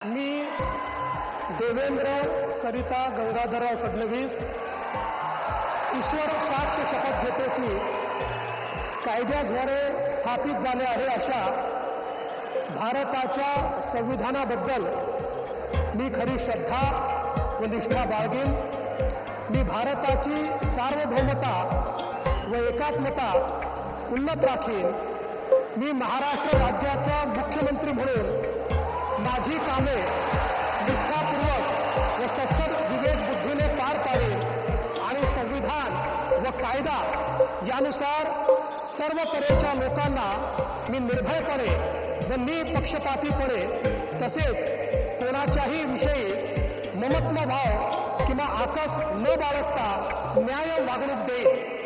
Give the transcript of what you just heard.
मी देवेंद्र सरिता गंगाधरराव फडणवीस ईश्वर साक्ष शपथ घेतो की कायद्याद्वारे स्थापित झाले आहे अशा भारताच्या संविधानाबद्दल मी खरी श्रद्धा व निष्ठा बाळगेन। मी भारताची सार्वभौमता व एकात्मता उन्नत राखीन। मी महाराष्ट्र राज्याचा मुख्यमंत्री म्हणून माझी कामे निष्ठापूर्वक व सत्सद विवेक बुद्धीने पार पाडेन आणि संविधान व कायदा यानुसार सर्व तऱ्हेच्या लोकांना मी निर्भयपणे व निपक्षपातीपणे तसेच कोणाच्याही विषयी ममत्व भाव किंवा आकस न बाळगता न्याय वागणूक देईन।